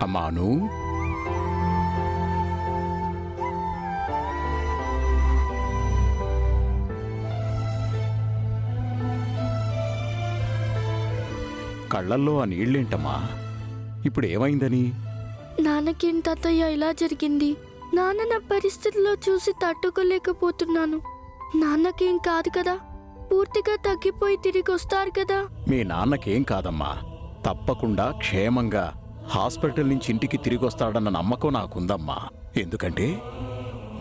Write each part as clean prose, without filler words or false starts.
అమ్మాను, కళ్ళల్లో ఆ నీళ్ళేంటమ్మా? ఇప్పుడు ఏమైందని? నాన్నకేం తాతయ్య ఇలా జరిగింది? నాన్న నా పరిస్థితిలో చూసి తట్టుకోలేకపోతున్నాను. నాన్నకేం కాదు కదా? పూర్తిగా తగ్గిపోయి తిరిగి వస్తారు కదా? మీ నాన్నకేం కాదమ్మా, తప్పకుండా క్షేమంగా హాస్పిటల్ నుంచి ఇంటికి తిరిగొస్తాడన్న నమ్మకం నాకుందమ్మా. ఎందుకంటే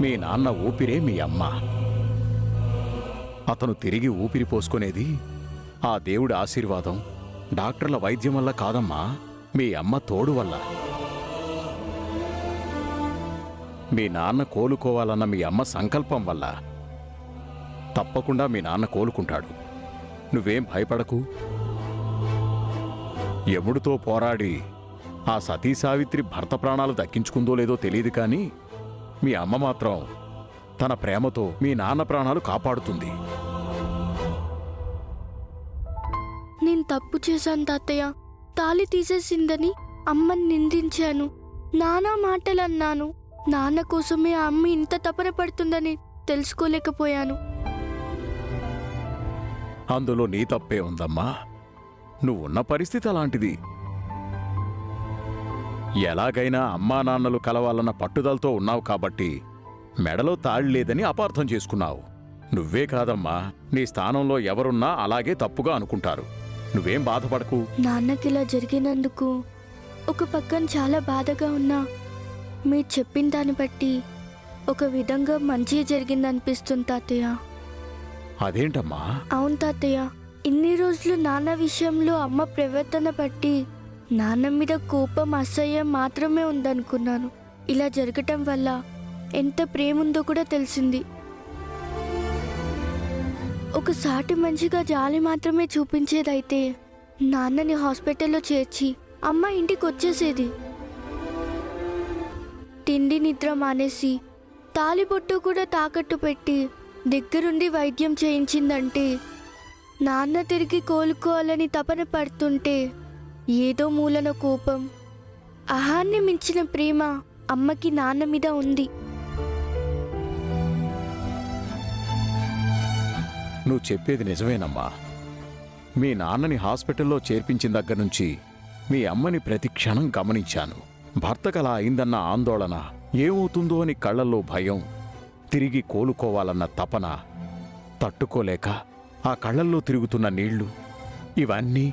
మీ నాన్న ఊపిరే మీ అమ్మ. అతను తిరిగి ఊపిరి పోసుకునేది ఆ దేవుడి ఆశీర్వాదం, డాక్టర్ల వైద్యం వల్ల కాదమ్మా, మీ అమ్మ తోడు వల్ల. మీ నాన్న కోలుకోవాలన్న మీ అమ్మ సంకల్పం వల్ల. తప్పకుండా మీ నాన్న కోలుకుంటాడు. నువ్వేం భయపడకు. యముడితో పోరాడి ఆ సతీ సావిత్రి భర్త ప్రాణాలు దక్కించుకుందో లేదో తెలియదు, కానీ మీ అమ్మ మాత్రం తన ప్రేమతో మీ నాన్న ప్రాణాలు కాపాడుతుంది. నేను తప్పు చేశాను తాతయ్య. తాళి తీసేసిందని అమ్మని నిందించాను. నానా మాటలన్నాను. నాన్న కోసమే ఆ అమ్మ ఇంత తపన పడుతుందని తెలుసుకోలేకపోయాను. అందులో నీ తప్పే ఉందమ్మా. నువ్వున్న పరిస్థితి అలాంటిది. ఎలాగైనా అమ్మా నాన్నలు కలవాలన్న పట్టుదలతో ఉన్నావు కాబట్టి మెడలో తాళి లేదని అపార్థం చేసుకున్నావు. నువ్వే కాదమ్మా, నీ స్థానంలో ఎవరున్నా అలాగే తప్పుగా అనుకుంటారు. నువ్వేం బాధపడకు. నాన్నకిలా జరిగినందుకు ఒక పక్కన చాలా బాధగా ఉన్నా, మీరు చెప్పిన దాన్ని బట్టి ఒక విధంగా మంచి జరిగిందనిపిస్తుంది తాతయ్య. అదేంటమ్మా? అవును తాతయ్య, ఇన్ని రోజులు నాన్న విషయంలో అమ్మ ప్రవర్తన బట్టి నాన్న మీద కోపం, అసహ్యం మాత్రమే ఉందనుకున్నాను. ఇలా జరగటం వల్ల ఎంత ప్రేమ ఉందో కూడా తెలిసింది. ఒక సాటి మంచిగా జాలి మాత్రమే చూపించేదైతే నాన్నని హాస్పిటల్లో చేర్చి అమ్మ ఇంటికి వచ్చేసేది. తిండి నిద్ర మానేసి తాలిబొట్టు కూడా తాకట్టు పెట్టి దగ్గరుండి వైద్యం చేయించిందంటే, నాన్న తిరిగి కోలుకోవాలని తపన పడుతుంటే ఏదో మూలన కోపం, అహాన్ని మించిన ప్రేమ అమ్మకి నాన్న మీద ఉంది. నువ్వు చెప్పేది నిజమేనమ్మా. మీ నాన్నని హాస్పిటల్లో చేర్పించిన దగ్గర నుంచి మీ అమ్మని ప్రతి క్షణం గమనించాను. భర్తకలా అయిందన్న ఆందోళన, ఏమవుతుందో అని కళ్ళల్లో భయం, తిరిగి కోలుకోవాలన్న తపన, తట్టుకోలేక ఆ కళ్ళల్లో తిరుగుతున్న నీళ్లు, ఇవన్నీ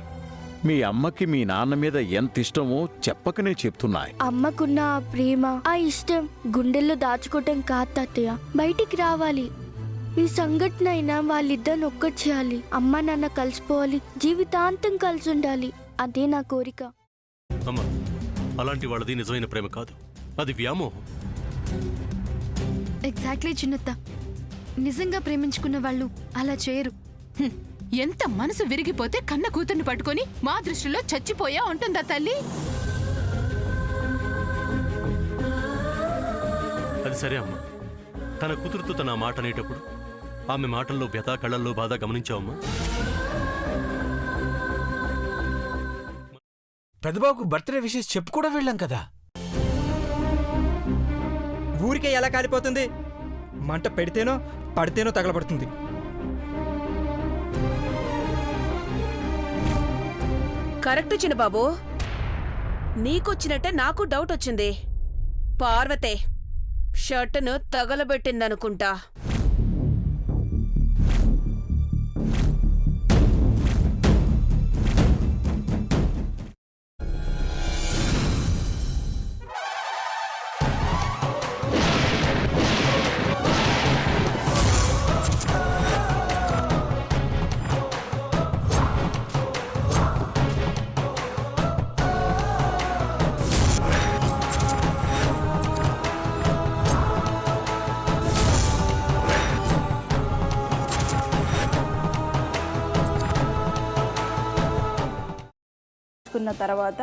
మీ అమ్మకి మీ నాన్న మీద ఎంత ఇష్టమో చెప్పకనే చెప్తున్నాయి. అమ్మకున్న ఆ ప్రేమ, ఆ ఇష్టం గుండెల్లో దాచుకోవటం కాదు తాతయ్య, బయటికి రావాలి. ఈ సంఘటన అయినా వాళ్ళిద్దరిని ఒక్కటి చేయాలి. అమ్మ నాన్న కలిసిపోవాలి, జీవితాంతం కలిసి ఉండాలి. అదే నా కోరిక. అమ్మా, అలాంటి వాళ్ళది నిజమైన ప్రేమ కాదు, అది వ్యామోహం. ఎగ్జాక్ట్లీ చిన్నత్త. నిజంగా ప్రేమించుకున్న వాళ్ళు అలా చేయరు. ఎంత మనసు విరిగిపోతే కన్న కూతుర్ని పట్టుకొని మా దృష్టిలో చచ్చిపోయా ఉంటుందా తల్లి? అది సరే అమ్మా, తన కూతురుతో తన మాట అనేటప్పుడు ఆమె మాటల్లో వ్యథ, కళ్ళల్లో బాధ గమనించావమ్మా? పెద్దబాబుకు బర్త్డే విషెస్ చెప్పు కూడా వెళ్ళాం కదా. ఊరికే ఎలా కాలిపోతుంది? మంట పెడితేనో పడితేనో తగలబడుతుంది. కరెక్ట్ చిన్నబాబు, నీకొచ్చినట్టే నాకు డౌట్ వచ్చింది. పార్వతే షర్టును తగలబెట్టిందనుకుంటా. తర్వాత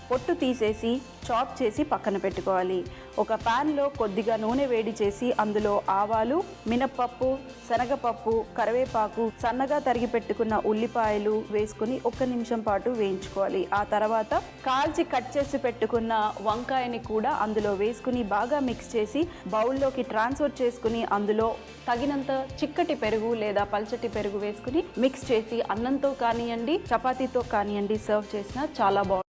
పొట్టు తీసేసి చాప్ చేసి పక్కన పెట్టుకోవాలి. ఒక ప్యాన్లో కొద్దిగా నూనె వేడి చేసి అందులో ఆవాలు, మినప్పప్పు, శనగపప్పు, కరివేపాకు, సన్నగా తరిగి పెట్టుకున్న ఉల్లిపాయలు వేసుకుని 1 నిమిషం పాటు వేయించుకోవాలి. ఆ తర్వాత కాల్చి కట్ చేసి పెట్టుకున్న వంకాయని కూడా అందులో వేసుకుని బాగా మిక్స్ చేసి బౌల్లోకి ట్రాన్స్ఫర్ చేసుకుని అందులో తగినంత చిక్కటి పెరుగు లేదా పల్చటి పెరుగు వేసుకుని మిక్స్ చేసి అన్నంతో కానివ్వండి, చపాతీతో కానివ్వండి సర్వ్ చేసినా చాలా బాగుంటుంది.